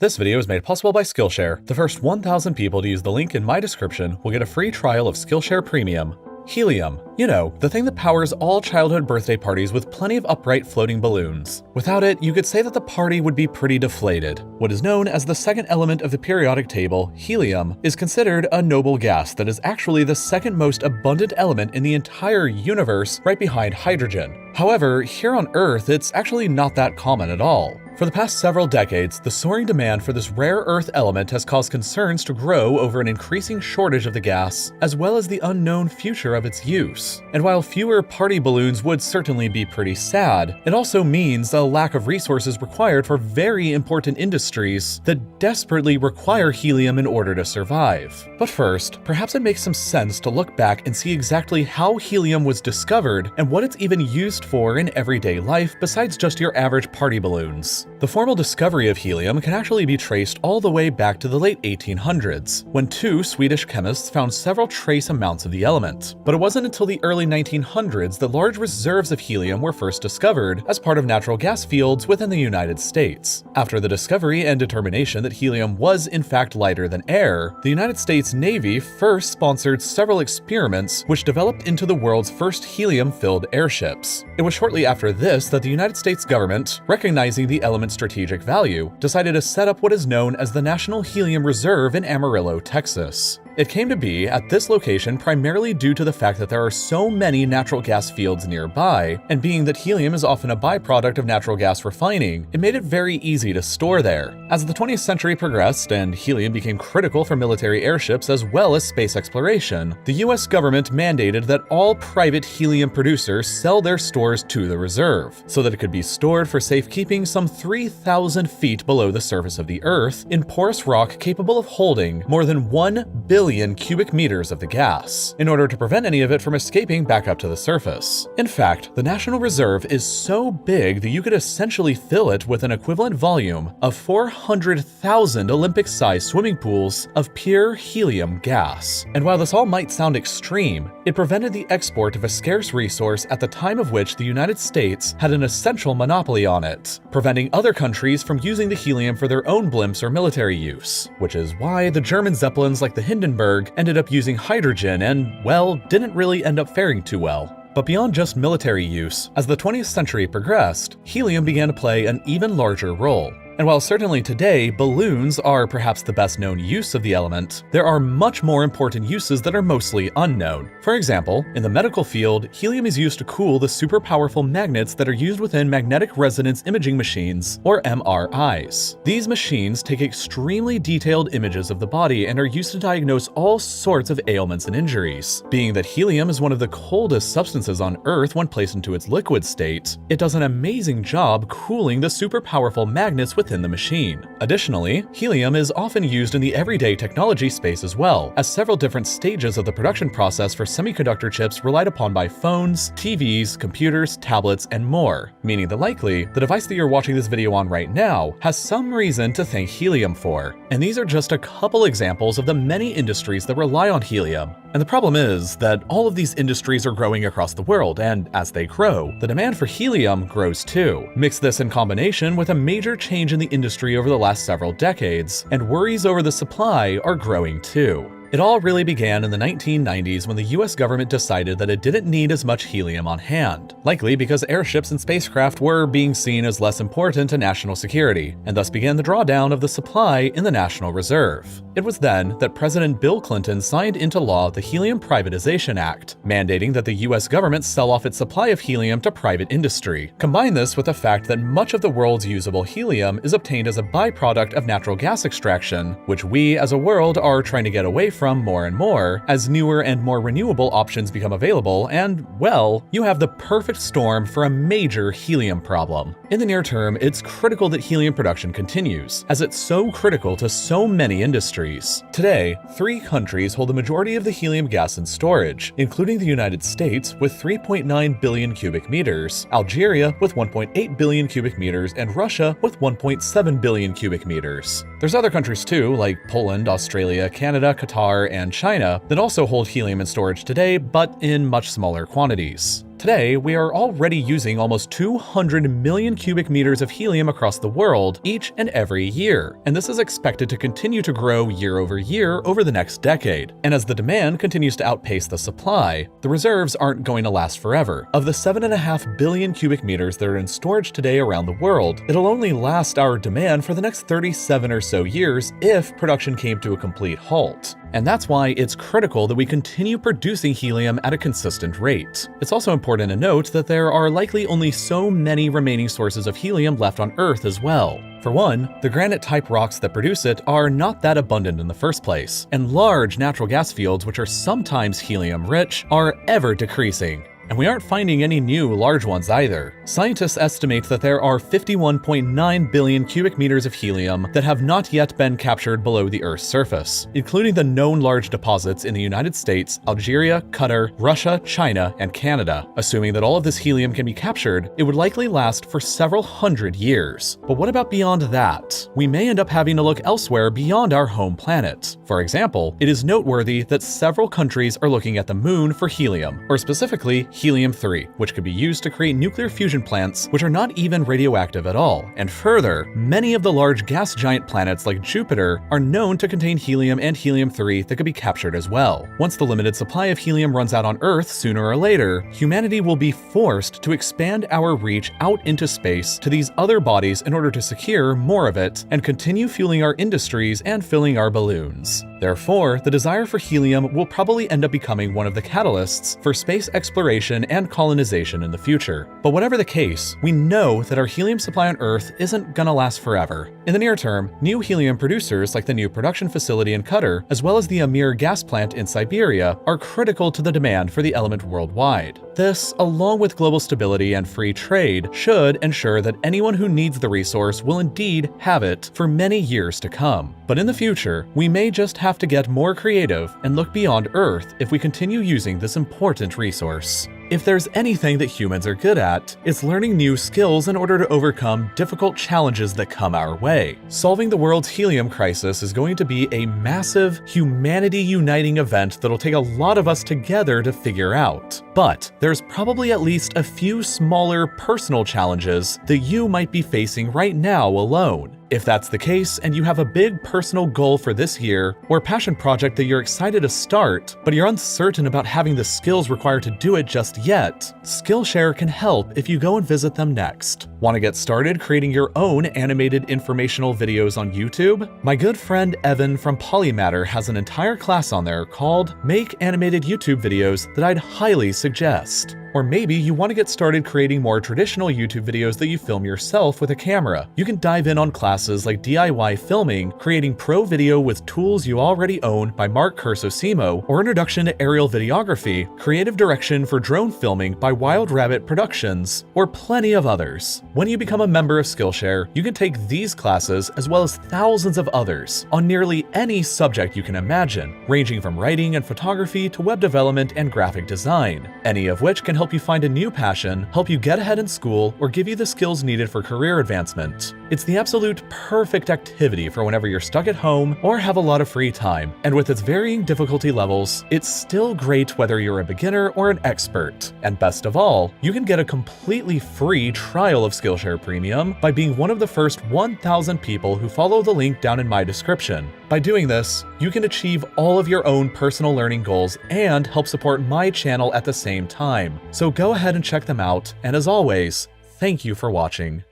This video is made possible by Skillshare. The first 1,000 people to use the link in my description will get a free trial of Skillshare Premium. Helium. You know, the thing that powers all childhood birthday parties with plenty of upright floating balloons. Without it, you could say that the party would be pretty deflated. What is known as the second element of the periodic table, helium, is considered a noble gas that is actually the second most abundant element in the entire universe, right behind hydrogen. However, here on Earth, it's actually not that common at all. For the past several decades, the soaring demand for this rare earth element has caused concerns to grow over an increasing shortage of the gas, as well as the unknown future of its use. And while fewer party balloons would certainly be pretty sad, it also means a lack of resources required for very important industries that desperately require helium in order to survive. But first, perhaps it makes some sense to look back and see exactly how helium was discovered and what it's even used for in everyday life besides just your average party balloons. The formal discovery of helium can actually be traced all the way back to the late 1800s, when two Swedish chemists found several trace amounts of the element. But it wasn't until the early 1900s that large reserves of helium were first discovered as part of natural gas fields within the United States. After the discovery and determination that helium was in fact lighter than air, the United States Navy first sponsored several experiments which developed into the world's first helium-filled airships. It was shortly after this that the United States government, recognizing the element's strategic value, decided to set up what is known as the National Helium Reserve in Amarillo, Texas. It came to be at this location primarily due to the fact that there are so many natural gas fields nearby, and being that helium is often a byproduct of natural gas refining, it made it very easy to store there. As the 20th century progressed and helium became critical for military airships as well as space exploration, the US government mandated that all private helium producers sell their stores to the reserve, so that it could be stored for safekeeping some 3,000 feet below the surface of the Earth in porous rock capable of holding more than 1 billion cubic meters of the gas, in order to prevent any of it from escaping back up to the surface. In fact, the National Reserve is so big that you could essentially fill it with an equivalent volume of 400,000 Olympic-sized swimming pools of pure helium gas. And while this all might sound extreme, it prevented the export of a scarce resource at the time of which the United States had an essential monopoly on it, preventing other countries from using the helium for their own blimps or military use, which is why the German Zeppelins like the Hindenburg ended up using hydrogen and, well, didn't really end up faring too well. But beyond just military use, as the 20th century progressed, helium began to play an even larger role. And while certainly today, balloons are perhaps the best known use of the element, there are much more important uses that are mostly unknown. For example, in the medical field, helium is used to cool the super powerful magnets that are used within magnetic resonance imaging machines, or MRIs. These machines take extremely detailed images of the body and are used to diagnose all sorts of ailments and injuries. Being that helium is one of the coldest substances on Earth when placed into its liquid state, it does an amazing job cooling the super powerful magnets within the machine. Additionally, helium is often used in the everyday technology space as well, as several different stages of the production process for semiconductor chips relied upon by phones, TVs, computers, tablets, and more, meaning that likely the device that you're watching this video on right now has some reason to thank helium for. And these are just a couple examples of the many industries that rely on helium. And the problem is that all of these industries are growing across the world, and as they grow, the demand for helium grows too. Mix this in combination with a major change in the industry over the last several decades, and worries over the supply are growing too. It all really began in the 1990s when the US government decided that it didn't need as much helium on hand, likely because airships and spacecraft were being seen as less important to national security, and thus began the drawdown of the supply in the National Reserve. It was then that President Bill Clinton signed into law the Helium Privatization Act, mandating that the US government sell off its supply of helium to private industry. Combine this with the fact that much of the world's usable helium is obtained as a byproduct of natural gas extraction, which we as a world are trying to get away from more and more as newer and more renewable options become available, and, well, you have the perfect storm for a major helium problem. In the near term, it's critical that helium production continues, as it's so critical to so many industries. Today, 3 countries hold the majority of the helium gas in storage, including the United States with 3.9 billion cubic meters, Algeria with 1.8 billion cubic meters, and Russia with 1.7 billion cubic meters. There's other countries too, like Poland, Australia, Canada, Qatar, and China, that also hold helium in storage today, but in much smaller quantities. Today, we are already using almost 200 million cubic meters of helium across the world each and every year, and this is expected to continue to grow year over year over the next decade. And as the demand continues to outpace the supply, the reserves aren't going to last forever. Of the 7.5 billion cubic meters that are in storage today around the world, it'll only last our demand for the next 37 or so years if production came to a complete halt. And that's why it's critical that we continue producing helium at a consistent rate. It's also important to note that there are likely only so many remaining sources of helium left on Earth as well. For one, the granite-type rocks that produce it are not that abundant in the first place, and large natural gas fields, which are sometimes helium-rich, are ever decreasing. And we aren't finding any new large ones either. Scientists estimate that there are 51.9 billion cubic meters of helium that have not yet been captured below the Earth's surface, including the known large deposits in the United States, Algeria, Qatar, Russia, China, and Canada. Assuming that all of this helium can be captured, it would likely last for several hundred years. But what about beyond that? We may end up having to look elsewhere beyond our home planet. For example, it is noteworthy that several countries are looking at the moon for helium, or specifically helium-3, which could be used to create nuclear fusion plants which are not even radioactive at all. And further, many of the large gas giant planets like Jupiter are known to contain helium and helium-3 that could be captured as well. Once the limited supply of helium runs out on Earth sooner or later, humanity will be forced to expand our reach out into space to these other bodies in order to secure more of it and continue fueling our industries and filling our balloons. Therefore, the desire for helium will probably end up becoming one of the catalysts for space exploration and colonization in the future. But whatever the case, we know that our helium supply on Earth isn't gonna last forever. In the near term, new helium producers like the new production facility in Qatar, as well as the Amir gas plant in Siberia, are critical to the demand for the element worldwide. This, along with global stability and free trade, should ensure that anyone who needs the resource will indeed have it for many years to come. But in the future, we may just have to get more creative and look beyond Earth if we continue using this important resource. If there's anything that humans are good at, it's learning new skills in order to overcome difficult challenges that come our way. Solving the world's helium crisis is going to be a massive, humanity-uniting event that'll take a lot of us together to figure out. But there's probably at least a few smaller personal challenges that you might be facing right now alone. If that's the case, and you have a big personal goal for this year, or passion project that you're excited to start, but you're uncertain about having the skills required to do it just yet, Skillshare can help if you go and visit them next. Want to get started creating your own animated informational videos on YouTube? My good friend Evan from Polymatter has an entire class on there called Make Animated YouTube Videos that I'd highly suggest. Or maybe you want to get started creating more traditional YouTube videos that you film yourself with a camera. You can dive in on classes like DIY filming, creating pro video with tools you already own by Mark Cursosimo, or Introduction to Aerial Videography, creative direction for drone filming by Wild Rabbit Productions, or plenty of others. When you become a member of Skillshare, you can take these classes as well as thousands of others on nearly any subject you can imagine, ranging from writing and photography to web development and graphic design, any of which can help you find a new passion, help you get ahead in school, or give you the skills needed for career advancement. It's the absolute perfect activity for whenever you're stuck at home or have a lot of free time, and with its varying difficulty levels, it's still great whether you're a beginner or an expert. And best of all, you can get a completely free trial of Skillshare Premium by being one of the first 1,000 people who follow the link down in my description. By doing this, you can achieve all of your own personal learning goals and help support my channel at the same time. So go ahead and check them out, and as always, thank you for watching.